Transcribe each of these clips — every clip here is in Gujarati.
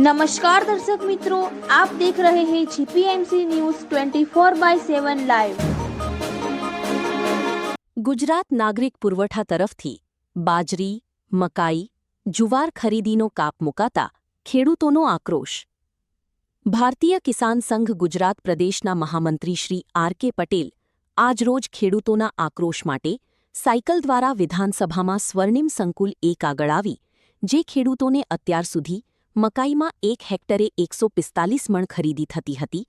नमस्कार दर्शक मित्रों, आप देख रहे हैं जीपीएमसी न्यूज़ 24/7 લાઈવ। ગુજરાત નાગરિક પુરવઠા તરફથી બાજરી, મકાઈ, જુવાર ખરીદીનો કાપ મુકાતા ખેડૂતોનો આક્રોશ। ભારતીય કિસાન સંઘ ગુજરાત પ્રદેશના મહામંત્રી શ્રી આર.કે. પટેલ આજરોજ ખેડૂતોના આક્રોશ માટે સાયકલ દ્વારા વિધાનસભામાં સ્વર્ણિમ સંકુલ 1 આગળ આવી, જે ખેડૂતોને અત્યાર સુધી મકાઈમાં 1 હેક્ટરે 145 મણ ખરીદી થતી હતી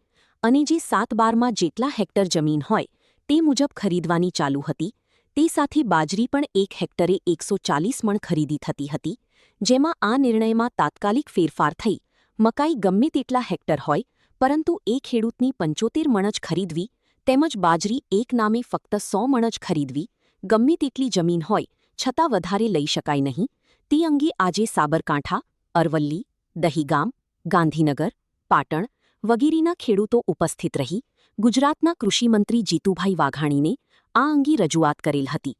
અને જે 7/12માં જેટલા હેક્ટર જમીન હોય તે મુજબ ખરીદવાની ચાલુ હતી, તે સાથે બાજરી પણ 1 હેક્ટરે 140 મણ ખરીદી થતી હતી, જેમાં આ નિર્ણયમાં તાત્કાલિક ફેરફાર થઈ મકાઈ ગમે તેટલા હેક્ટર હોય પરંતુ એ ખેડૂતની 75 મણ જ ખરીદવી તેમજ બાજરી એક નામે ફક્ત 100 મણ જ ખરીદવી, ગમે તેટલી જમીન હોય છતાં વધારે લઈ શકાય નહીં, તે અંગે આજે સાબરકાંઠા, અરવલ્લી, દહીગામ, ગાંધીનગર, પાટણ વગેરેના ખેડૂતો ઉપસ્થિત રહી ગુજરાતના કૃષિમંત્રી જીતુભાઈ વાઘાણીને આ અંગે રજૂઆત કરેલ હતી,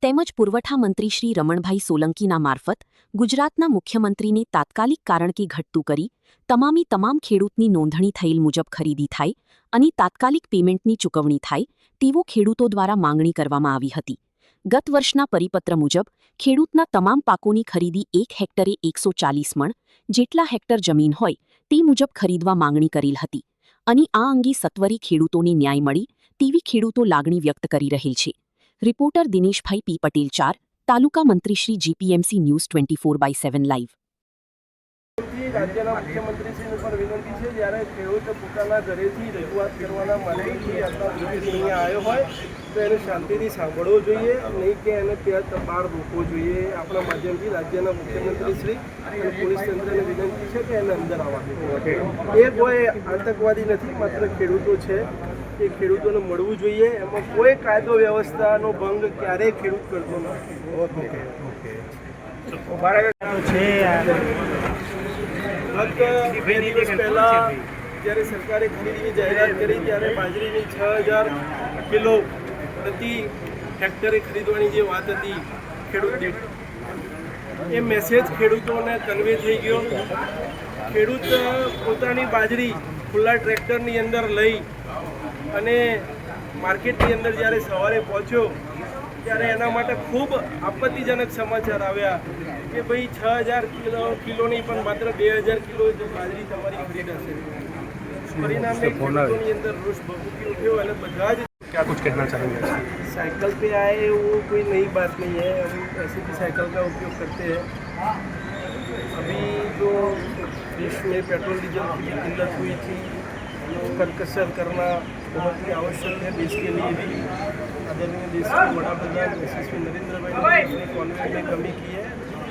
તેમજ પુરવઠા મંત્રી શ્રી રમણભાઈ સોલંકીના મારફત ગુજરાતના મુખ્યમંત્રીને તાત્કાલિક કારણ કે ઘટતું કરી તમામ ખેડૂતની નોંધણી થયેલ મુજબ ખરીદી થાય અને તાત્કાલિક પેમેન્ટની ચૂકવણી થાય તેવો ખેડૂતો દ્વારા માંગણી કરવામાં આવી હતી। ગત વર્ષના પરિપત્ર મુજબ ખેડૂતના તમામ પાકોની ખરીદી 1 હેક્ટરે 140 મણ જેટલા હેક્ટર જમીન હોય તે મુજબ ખરીદવા માંગણી કરેલ હતી અને આ અંગે સત્વરે ખેડૂતોને ન્યાય મળી તેવી ખેડૂતો લાગણી વ્યક્ત કરી રહેલ છે। રિપોર્ટર દિનેશભાઈ પી. પટેલ 4, તાલુકા મંત્રી શ્રી જીપીએમસી ન્યૂઝ 24/7 લાઈવ। રાજ્યના મુખ્યમંત્રીશ્રીને પણ વિનંતી છે, જ્યારે ખેડૂત પોતાના ઘરેથી રજૂઆત કરવાના માટેથી અથવા અહીંયા આવ્યો હોય તો એને શાંતિથી સાંભળવો જોઈએ, નહીં કે એને ત્યાં બહાર રોકવો જોઈએ। આપણા માધ્યમથી રાજ્યના મુખ્યમંત્રીશ્રી અને પોલીસ તંત્રને વિનંતી છે કે એને અંદર આવવા। એ કોઈ આતંકવાદી નથી, માત્ર ખેડૂતો છે, એ ખેડૂતોને મળવું જોઈએ। એમાં કોઈ કાયદો વ્યવસ્થાનો ભંગ ક્યારેય ખેડૂત કરતો નથી। ગત 2 દિવસ પહેલાં જ્યારે સરકારે ખરીદીની જાહેરાત કરી ત્યારે બાજરીની 6000 કિલો પ્રતિ હેક્ટરે ખરીદવાની જે વાત હતી ખેડૂત દીઠ, એ મેસેજ ખેડૂતોને કન્વે થઈ ગયો। ખેડૂત પોતાની બાજરી ખુલ્લા ટ્રેક્ટરની અંદર લઈ અને માર્કેટની અંદર જ્યારે સવારે પહોંચ્યો ત્યારે એના માટે ખૂબ આપત્તિજનક સમાચાર આવ્યા કે ભાઈ 6000 કિલો નહીં પણ માત્ર 2000 કિલો બાજરી તમારી ખરીદાશે। परिणाम में खेतों अंदर रोष भभूकी उठे और બધા જ क्या कुछ कहना चाहेंगे? साइकिल पे आए वो कोई नई बात नहीं है, हम ऐसे भी साइकिल का उपयोग करते हैं। अभी जो देश में पेट्रोल डीजल की किल्लत हुई थी, कटकसर करना बहुत ही आवश्यक है देश के लिए भी। आदरणीय देश के बड़ा प्रधान यशस्वी नरेंद्र भाई ने अपने कॉन्वेंट में कमी की है,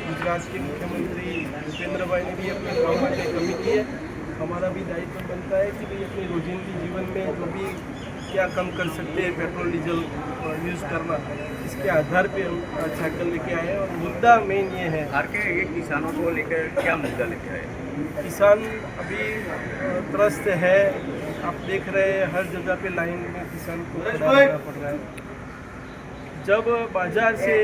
गुजरात के मुख्यमंत्री भूपेंद्र भाई ने भी अपने कॉन्वेंट में कमी की है। हमारा भी दायित्व बनता है कि भाई अपने रोजिंदी जीवन में जो भी क्या कम कर सकते हैं पेट्रोल डीजल यूज़ करना, इसके आधार पे हम साइकिल लेके आए हैं। और मुद्दा मेन ये है ये किसानों को लेकर क्या मुद्दा लेके आए? किसान अभी त्रस्त है, आप देख रहे हैं हर जगह पे लाइन में किसान को खड़ा रहना पड़ रहा है। जब बाजार से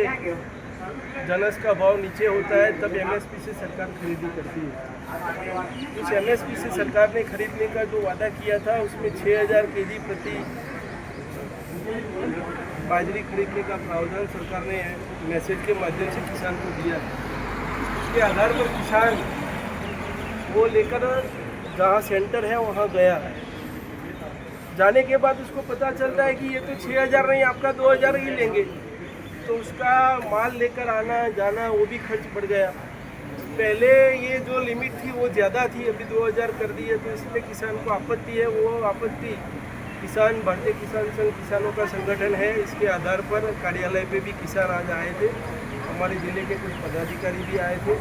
जनस का भाव नीचे होता है तब एमएसपी से सरकार खरीदी करती है। उस एमएसपी से सरकार ने खरीदने का जो वादा किया था उसमें 6000 केजी प्रति बाजरी खरीदने का प्रावधान सरकार ने मैसेज के माध्यम से किसान को दिया। उसके आधार पर किसान वो लेकर जहाँ सेंटर है वहाँ गया, जाने के बाद उसको पता चलता है कि ये तो 6000 नहीं आपका 2000 ही लेंगे, तो उसका माल लेकर आना जाना वो भी खर्च बढ़ गया। पहले ये जो लिमिट थी वो ज़्यादा थी, अभी 2000 कर दी है, तो इसलिए किसान को आपत्ति है। वो आपत्ति किसान भारतीय किसान संघ किसानों का संगठन है, इसके आधार पर कार्यालय पे भी किसान आज आए थे, हमारे ज़िले के कुछ पदाधिकारी भी आए थे।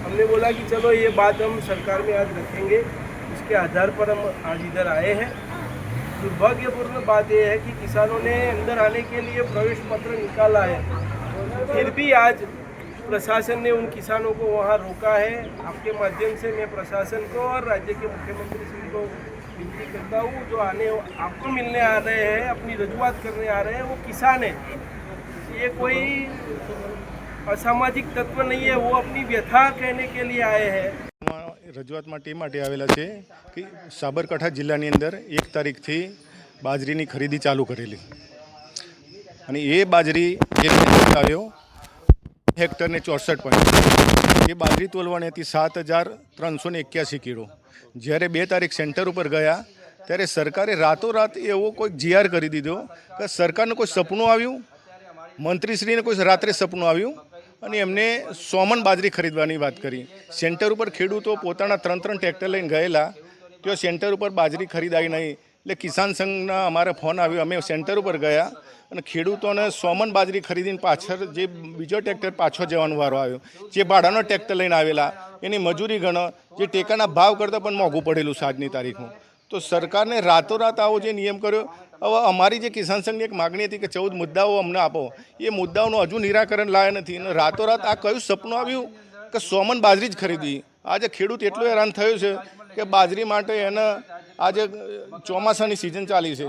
हमने बोला कि चलो ये बात हम सरकार में आज रखेंगे, उसके आधार पर हम आज इधर आए हैं। दुर्भाग्यपूर्ण बात यह है कि किसानों ने अंदर आने के लिए प्रवेश पत्र निकाला है, फिर भी आज प्रशासन ने उन किसानों को वहाँ रोका है। आपके माध्यम से मैं प्रशासन को और राज्य के मुख्यमंत्री श्री को विनती करता हूँ, जो आने आपको मिलने आ रहे हैं, अपनी रजूआत करने आ रहे हैं, वो किसान है, ये कोई असामाजिक तत्व नहीं है, वो अपनी व्यथा कहने के लिए आए हैं। રજૂઆત માટે એ માટે આવેલા છે કે સાબરકાંઠા જિલ્લાની અંદર 1 તારીખથી બાજરીની ખરીદી ચાલુ કરેલી અને એ બાજરી જે આવ્યો હેક્ટરને 64 પોઈન્ટ એ બાજરી તોલવાની હતી 7,381 કિલો. જ્યારે 2 તારીખ સેન્ટર ઉપર ગયા ત્યારે સરકારે રાતોરાત એવો કોઈ જીઆર કરી દીધો કે સરકારને કોઈ સપનું આવ્યું, મંત્રીશ્રીને કોઈ રાત્રે સપનું આવ્યું અને એમને 100 મણ બાજરી ખરીદવાની વાત કરી. સેન્ટર ઉપર ખેડૂતો પોતાના 3 ટ્રેક્ટર લઈને ગયેલા, તો સેન્ટર ઉપર બાજરી ખરીદાઈ નહીં. એટલે કિસાન સંઘના અમારે ફોન આવ્યો, અમે સેન્ટર ઉપર ગયા અને ખેડૂતોને 100 મણ બાજરી ખરીદીને પાછળ જે બીજો ટ્રેક્ટર પાછો જવાનો વારો આવ્યો. જે ભાડાનો ટ્રેક્ટર લઈને આવેલા એની મજૂરી ગણો, જે ટેકાના ભાવ કરતાં પણ મોંઘું પડેલું છે આજની તારીખમાં. તો સરકારને રાતોરાત આવો જે નિયમ કર્યો. હવે અમારી જે કિસાન સંઘની એક માગણી હતી કે 14 મુદ્દાઓ અમને આપો, એ મુદ્દાઓનું હજુ નિરાકરણ લાયા નથી. અને રાતોરાત આ કયું સપનું આવ્યું કે 100 મણ બાજરી જ ખરીદી. આજે ખેડૂત એટલો હેરાન થયો છે કે બાજરી માટે એને આજે ચોમાસાની સિઝન ચાલી છે,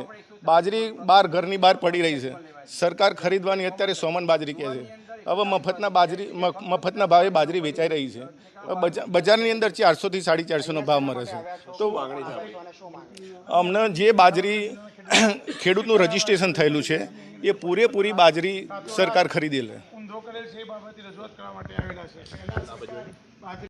બાજરી ઘરની બહાર પડી રહી છે. સરકાર ખરીદવાની અત્યારે 100 મણ બાજરી કહે છે. હવે મફતના ભાવે બાજરી વેચાઈ રહી છે. બજારની અંદર 400 થી 450નો ભાવ મળે છે. તો અમને જે બાજરી ખેડૂતનું રજીસ્ટ્રેશન થયેલું છે એ પૂરેપૂરી બાજરી સરકાર ખરીદી લે.